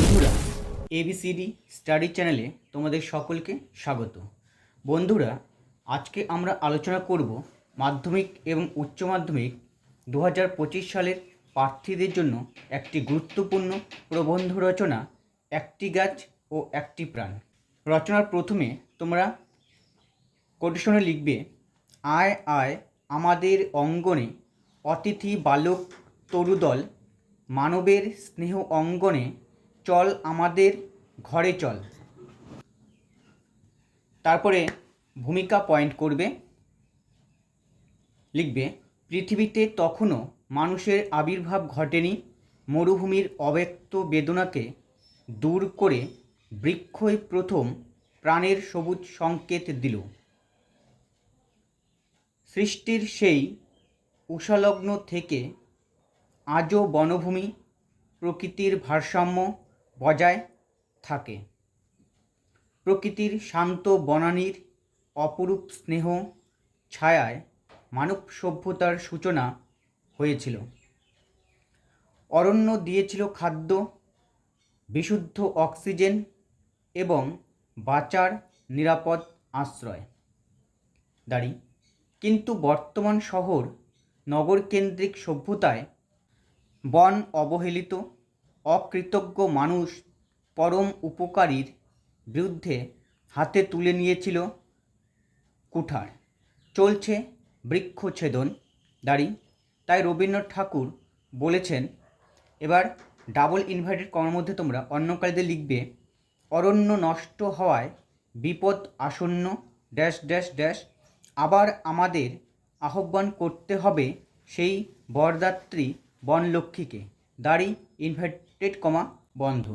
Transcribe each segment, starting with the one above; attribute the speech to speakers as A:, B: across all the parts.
A: বন্ধুরা, ABCD study চ্যানেলে তোমাদের সকলকে স্বাগত। বন্ধুরা, আজকে আমরা আলোচনা করব মাধ্যমিক এবং উচ্চ মাধ্যমিক 2025 সালের প্রার্থীদের জন্য একটি গুরুত্বপূর্ণ প্রবন্ধ রচনা, একটি গাছ ও একটি প্রাণ। রচনার প্রথমে তোমরা কোটেশনে লিখবে, আয় আয় আমাদের অঙ্গনে অতিথি বালক তরুদল, মানবের স্নেহ অঙ্গনে চল আমাদের ঘরে চল। তারপরে ভূমিকা পয়েন্ট করবে, লিখবে, পৃথিবীতে তখনও মানুষের আবির্ভাব ঘটেনি, মরুভূমির অব্যক্ত বেদনাকে দূর করে বৃক্ষই প্রথম প্রাণের সবুজ সংকেত দিল। সৃষ্টির সেই উষালগ্ন থেকে আজও বনভূমি প্রকৃতির ভারসাম্য বজায় থাকে। প্রকৃতির শান্ত বনানীর অপরূপ স্নেহ ছায়ায় মানব সভ্যতার সূচনা হয়েছিল। অরণ্য দিয়েছিল খাদ্য, বিশুদ্ধ অক্সিজেন এবং বাঁচার নিরাপদ আশ্রয়। কিন্তু বর্তমান শহর নগরকেন্দ্রিক সভ্যতায় বন অবহেলিত, অকৃতজ্ঞ মানুষ পরম উপকারীর বিরুদ্ধে হাতে তুলে নিয়েছিল কুঠার। চলছে বৃক্ষছেদন। তাই রবীন্দ্রনাথ ঠাকুর বলেছেন, এবার ডাবল ইনভার্টেড কমার মধ্যে তোমরা অন্যকালীতে লিখবে, অরণ্য নষ্ট হওয়ায় বিপদ আসন্ন ড্যাশ ড্যাশ ড্যাশ, আবার আমাদের আহ্বান করতে হবে সেই বরদাত্রী বনলক্ষ্মীকে। ইনভার্টেড কমা বন্ধ।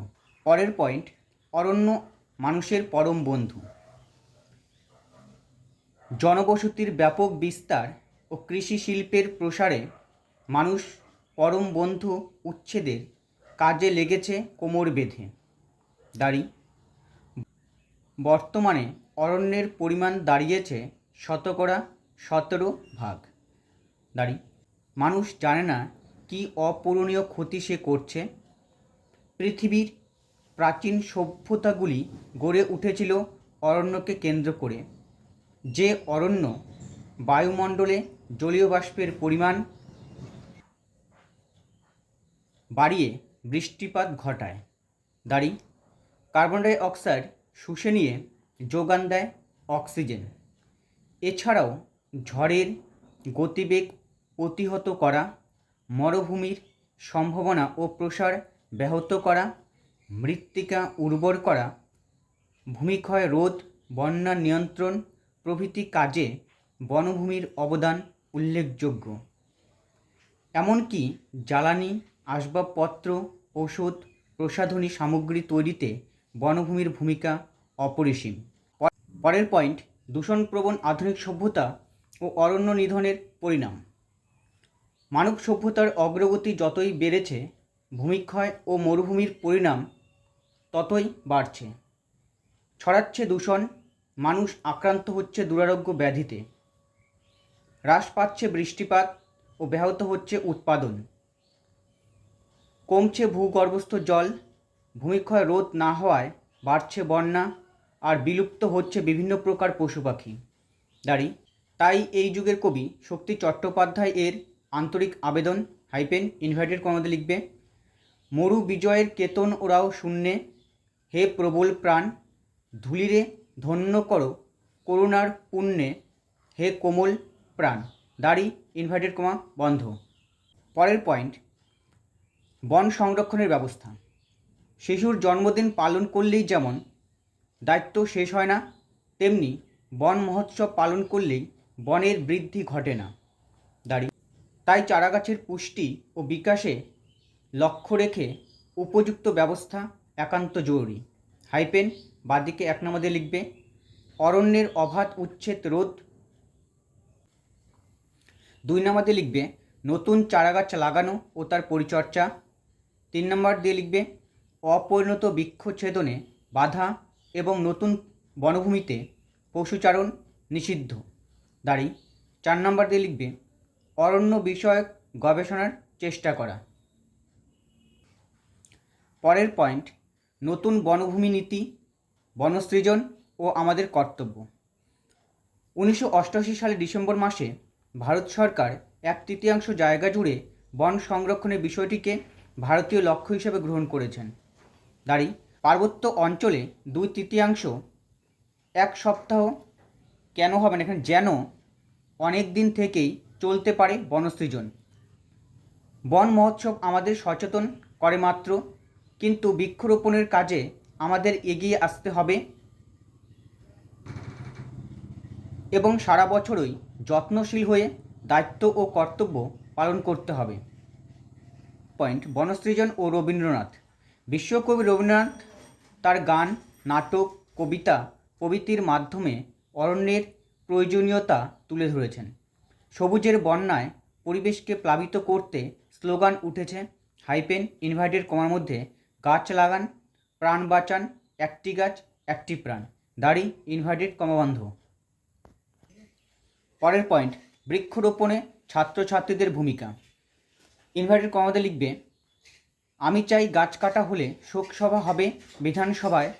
A: পরের পয়েন্ট, অরণ্য মানুষের পরম বন্ধু। জনবসতির ব্যাপক বিস্তার ও কৃষি শিল্পের প্রসারে মানুষ পরম বন্ধু উচ্ছেদের কাজে লেগেছে কোমর বেঁধে। বর্তমানে অরণ্যের পরিমাণ দাঁড়িয়েছে 17% মানুষ জানে না কি অপূরণীয় ক্ষতি সে করছে। পৃথিবীর প্রাচীন সভ্যতাগুলি গড়ে উঠেছিল অরণ্যকে কেন্দ্র করে। যে অরণ্য বায়ুমণ্ডলে জলীয় বাষ্পের পরিমাণ বাড়িয়ে বৃষ্টিপাত ঘটায়। কার্বন ডাই অক্সাইড শুষে নিয়ে যোগান দেয় অক্সিজেন। এছাড়াও ঝড়ের গতিবেগ প্রতিহত করা, মরুভূমির সম্ভাবনা ও প্রসার ব্যাহত করা, মৃত্তিকা উর্বর করা, ভূমিক্ষয় রোধ, বন্যা নিয়ন্ত্রণ প্রভৃতি কাজে বনভূমির অবদান উল্লেখযোগ্য। এমনকি জ্বালানি, আসবাবপত্র, ওষুধ, প্রসাধনী সামগ্রী তৈরিতে বনভূমির ভূমিকা অপরিসীম। পরের পয়েন্ট, দূষণপ্রবণ আধুনিক সভ্যতা ও অরণ্য নিধনের পরিণাম। মানব সভ্যতার অগ্রগতি যতই বেড়েছে, ভূমিক্ষয় ও মরুভূমির পরিণাম ততই বাড়ছে। ছড়াচ্ছে দূষণ, মানুষ আক্রান্ত হচ্ছে দুরারোগ্য ব্যাধিতে। হ্রাস পাচ্ছে বৃষ্টিপাত ও ব্যাহত হচ্ছে উৎপাদন। কমছে ভূগর্ভস্থ জল, ভূমিক্ষয় রোধ না হওয়ায় বাড়ছে বন্যা, আর বিলুপ্ত হচ্ছে বিভিন্ন প্রকার পশু পাখি। তাই এই যুগের কবি শক্তি চট্টোপাধ্যায় এর আন্তরিক আবেদন, ইনভার্টেড কমাতে লিখবে, মরু বিজয়ের কেতন ওরাও শূন্যে, হে প্রবল প্রাণ, ধূলিরে ধন্য করো করুণার পুণ্যে, হে কোমল প্রাণ। ইনভার্টেড কমা বন্ধ। পরের পয়েন্ট, বন সংরক্ষণের ব্যবস্থা। শিশুর জন্মদিন পালন করলেই যেমন দায়িত্ব শেষ হয় না, তেমনি বন মহোৎসব পালন করলেই বনের বৃদ্ধি ঘটে না। তাই চারাগাছের পুষ্টি ও বিকাশে লক্ষ্য রেখে উপযুক্ত ব্যবস্থা একান্ত জরুরি। বাদিকে 1 নম্বরে লিখবে, অরণ্যের অবাধ উচ্ছেদ রোধ। 2 নম্বরে লিখবে, নতুন চারাগাছ লাগানো ও তার পরিচর্যা। 3 নম্বর দিয়ে লিখবে, অপরিণত বৃক্ষছেদনে বাধা এবং নতুন বনভূমিতে পশুচারণ নিষিদ্ধ। 4 নম্বর দিয়ে লিখবে, অরণ্য বিষয়ক গবেষণার চেষ্টা করা। পরের পয়েন্ট, নতুন বনভূমি নীতি, বনসৃজন ও আমাদের কর্তব্য। 1988 সালে ডিসেম্বর মাসে ভারত সরকার 1/3 জায়গা জুড়ে বন সংরক্ষণের বিষয়টিকে ভারতীয় লক্ষ্য হিসেবে গ্রহণ করেছেন। দাঁড়ি পার্বত্য অঞ্চলে 2/3 এক সপ্তাহ কেন হবে না, এখানে যেন অনেক দিন থেকেই চলতে পারে বনসৃজন। বন মহোৎসব আমাদের সচেতন করে মাত্র, কিন্তু বৃক্ষরোপণের কাজে আমাদের এগিয়ে আসতে হবে এবং সারা বছরই যত্নশীল হয়ে দায়িত্ব ও কর্তব্য পালন করতে হবে। পয়েন্ট বনসৃজন ও রবীন্দ্রনাথ। বিশ্বকবি রবীন্দ্রনাথ তার গান, নাটক, কবিতা প্রভৃতির মাধ্যমে অরণ্যের প্রয়োজনীয়তা তুলে ধরেছেন। সবুজের বন্যায় পরিবেশকে প্লাবিত করতে স্লোগান উঠেছে ইনভার্টেড কমার মধ্যে গাছ লাগান, প্রাণ বাঁচান, একটি গাছ একটি প্রাণ, দাঁড়ি ইনভার্টেড কমা বন্ধ। পরের পয়েন্ট বৃক্ষরোপণে ছাত্রছাত্রীদের ভূমিকা। ইনভার্টেড কমাতে লিখবে, আমি চাই গাছ কাটা হলে শোকসভা হবে বিধানসভায়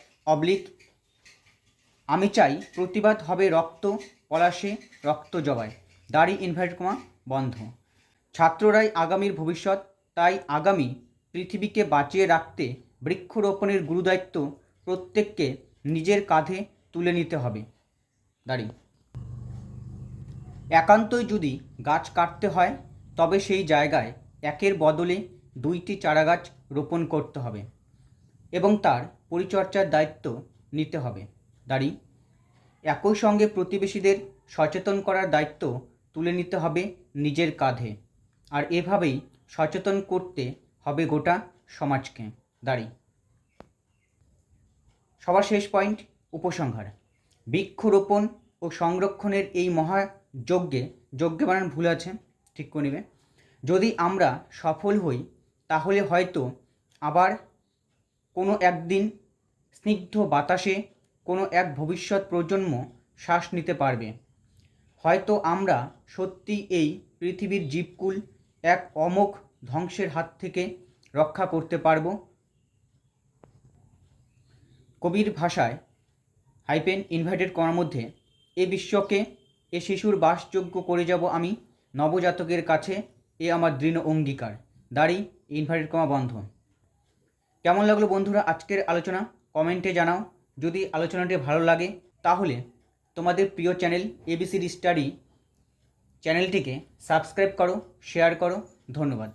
A: আমি চাই প্রতিবাদ হবে রক্ত পলাশে রক্ত জবায়, দাঁড়ি ইনভার্টেড কমা বন্ধ। ছাত্ররাই আগামীর ভবিষ্যৎ, তাই আগামী পৃথিবীকে বাঁচিয়ে রাখতে বৃক্ষরোপণের গুরুদায়িত্ব প্রত্যেককে নিজের কাঁধে তুলে নিতে হবে, দাঁড়ি। একান্তই যদি গাছ কাটতে হয় তবে সেই জায়গায় একের বদলে 2টি চারাগাছ রোপণ করতে হবে এবং তার পরিচর্যার দায়িত্ব নিতে হবে, দাঁড়ি। একই সঙ্গে প্রতিবেশীদের সচেতন করার দায়িত্ব তুলে নিতে হবে নিজের কাঁধে, আর এভাবেই সচেতন করতে হবে গোটা সমাজকে, দাঁড়ি। সবার শেষ পয়েন্ট উপসংহার। বৃক্ষরোপণ ও সংরক্ষণের এই মহাযজ্ঞে, যজ্ঞে বানান ভুল আছে, ঠিক করে নেবে, যদি আমরা সফল হই তাহলে হয়তো আবার কোনো একদিন স্নিগ্ধ বাতাসে কোনো এক ভবিষ্যৎ প্রজন্ম শ্বাস নিতে পারবে। হয়তো আমরা সত্যি এই পৃথিবীর জীবকুল এক অমোঘ ধ্বংসের হাত থেকে রক্ষা করতে পারব। কবির ভাষায় ইনভার্টেড কমার মধ্যে এ বিশ্বকে এ শিশুর বাসযোগ্য করে যাব আমি নবজাতকের কাছে, এ আমার দৃঢ় অঙ্গীকার, দাঁড়ি ইনভার্টেড কমা বন্ধ। কেমন লাগলো বন্ধুরা আজকের আলোচনা? কমেন্টে জানাও। যদি আলোচনাটি ভালো লাগে তাহলে তোমাদের প্রিয় চ্যানেল ABCD স্টাডি চ্যানেলটিকে সাবস্ক্রাইব করো, শেয়ার করো। ধন্যবাদ।